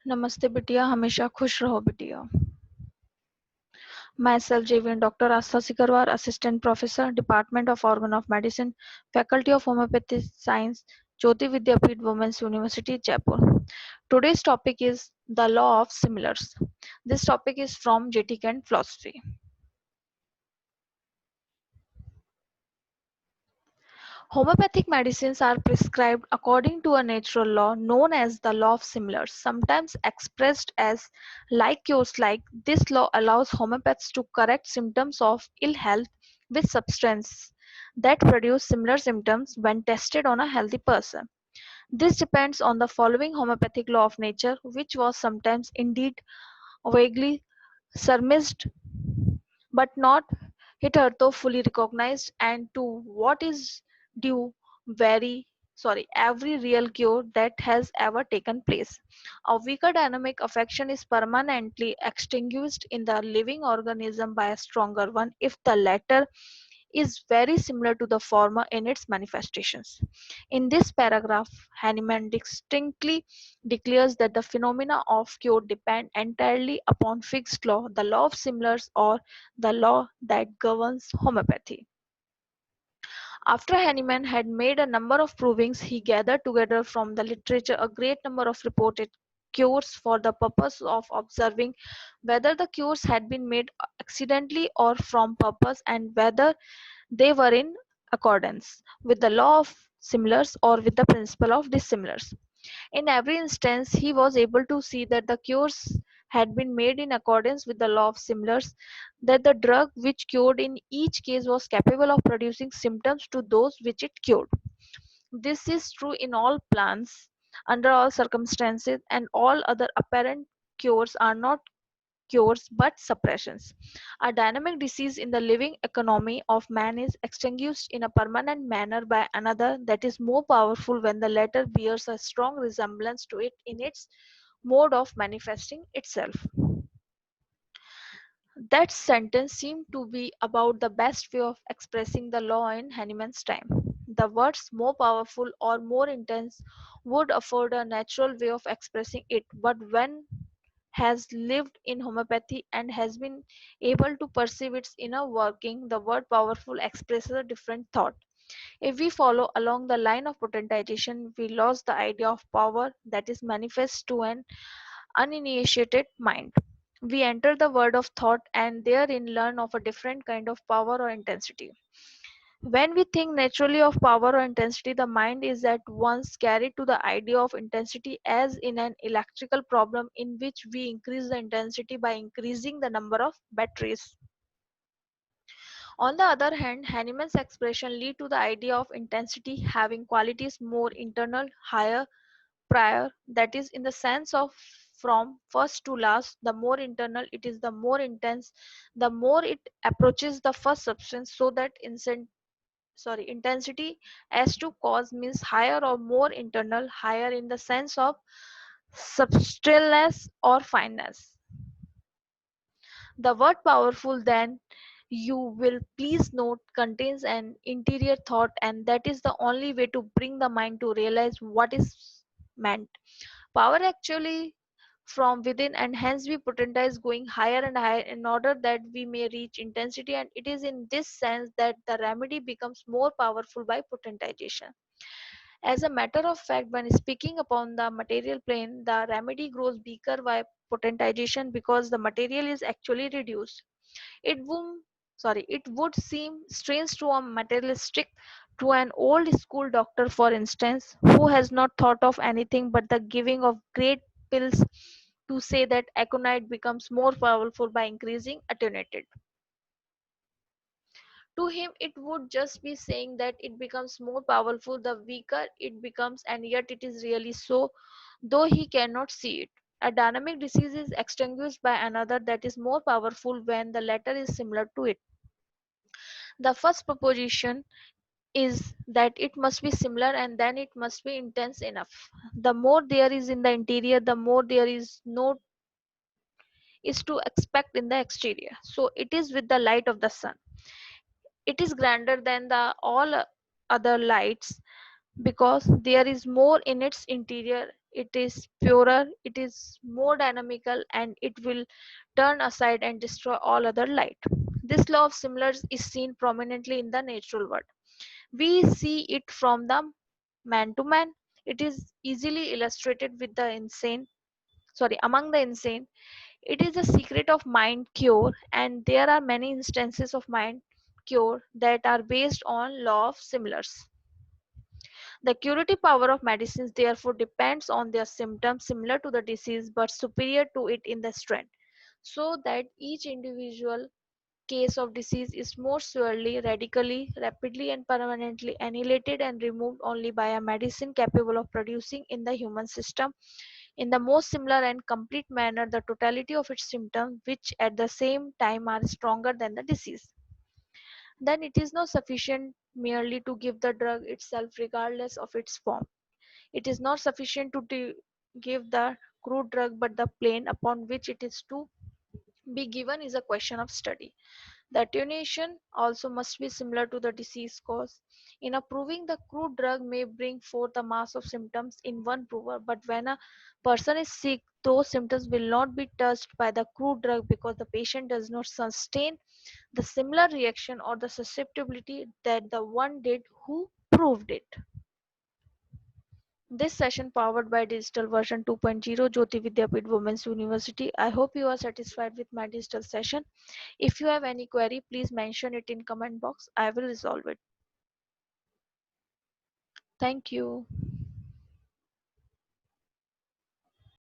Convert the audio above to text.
नमस्ते बिटिया, हमेशा खुश रहो बिटिया। Myself, JVN Dr. Astha Sikarwar, Assistant Professor, Department of Organ of Medicine, Faculty of Homeopathic Science, Jyoti Vidyapeeth Women's University, Jaipur. Today's topic is the law of similars. This topic is from JT Kent Philosophy. Homeopathic medicines are prescribed according to a natural law known as the law of similars, sometimes expressed as like cures like. This law allows homeopaths to correct symptoms of ill health with substances that produce similar symptoms when tested on a healthy person. This depends on the following homeopathic law of nature, which was sometimes indeed vaguely surmised but not hitherto fully recognized, and to what is due very every real cure that has ever taken place. A weaker dynamic affection is permanently extinguished in the living organism by a stronger one if the latter is very similar to the former in its manifestations. In this paragraph, Hahnemann distinctly declares that the phenomena of cure depend entirely upon fixed law, the law of similars, or the law that governs homeopathy. After Hahnemann had made a number of provings, he gathered together from the literature a great number of reported cures for the purpose of observing whether the cures had been made accidentally or from purpose, and whether they were in accordance with the law of similars or with the principle of dissimilars. In every instance, he was able to see that the cures had been made in accordance with the law of similars, that the drug which cured in each case was capable of producing symptoms to those which it cured. This is true in all plants, under all circumstances, and all other apparent cures are not cures but suppressions. A dynamic disease in the living economy of man is extinguished in a permanent manner by another that is more powerful when the latter bears a strong resemblance to it in its mode of manifesting itself. That sentence seemed to be about the best way of expressing the law in Hahnemann's time. The words more powerful or more intense would afford a natural way of expressing it, but when has lived in homeopathy and has been able to perceive its inner working, the word powerful expresses a different thought. If we follow along the line of potentization, we lose the idea of power that is manifest to an uninitiated mind. We enter the world of thought and therein learn of a different kind of power or intensity. When we think naturally of power or intensity, the mind is at once carried to the idea of intensity as in an electrical problem in which we increase the intensity by increasing the number of batteries. On the other hand, Hahnemann's expression lead to the idea of intensity having qualities more internal, higher, prior, that is, in the sense of from first to last, the more internal it is, the more intense, the more it approaches the first substance, so that intensity as to cause means higher or more internal, higher in the sense of substantialness or fineness. The word powerful, then, you will please note, contains an interior thought, and that is the only way to bring the mind to realize what is meant. Power actually from within, and hence we potentize going higher and higher in order that we may reach intensity, and it is in this sense that the remedy becomes more powerful by potentization. As a matter of fact, when speaking upon the material plane, the remedy grows weaker by potentization because the material is actually reduced. It would seem strange to a materialistic, to an old school doctor, for instance, who has not thought of anything but the giving of great pills, to say that aconite becomes more powerful by increasing attenuated. To him, it would just be saying that it becomes more powerful the weaker it becomes, and yet it is really so, though he cannot see it. A dynamic disease is extinguished by another that is more powerful when the latter is similar to it. The first proposition is that it must be similar and then it must be intense enough. The more there is in the interior, the more there is to expect in the exterior. So it is with the light of the sun. It is grander than the all other lights because there is more in its interior. it is purer, it is more dynamical, and it will turn aside and destroy all other light. This law of similars is seen prominently in the natural world. We see it from the man to man. It is easily illustrated with the insane, sorry, among the insane. It is a secret of mind cure, and there are many instances of mind cure that are based on law of similars. The curative power of medicines therefore depends on their symptoms similar to the disease but superior to it in the strength, so that each individual case of disease is more severely, radically, rapidly, and permanently annihilated and removed only by a medicine capable of producing in the human system in the most similar and complete manner the totality of its symptoms, which at the same time are stronger than the disease. Then it is not sufficient merely to give the drug itself regardless of its form. It is not sufficient to give the crude drug, but the plane upon which it is to be given is a question of study. The attenuation also must be similar to the disease cause. In approving the crude drug may bring forth a mass of symptoms in one prover, but when a person is sick, those symptoms will not be touched by the crude drug because the patient does not sustain the similar reaction or the susceptibility that the one did who proved it. This session powered by digital version 2.0 Jyoti Vidyapeeth Women's University. I hope you are satisfied with my digital session. If you have any query, please mention it in comment box. I will resolve it. Thank you.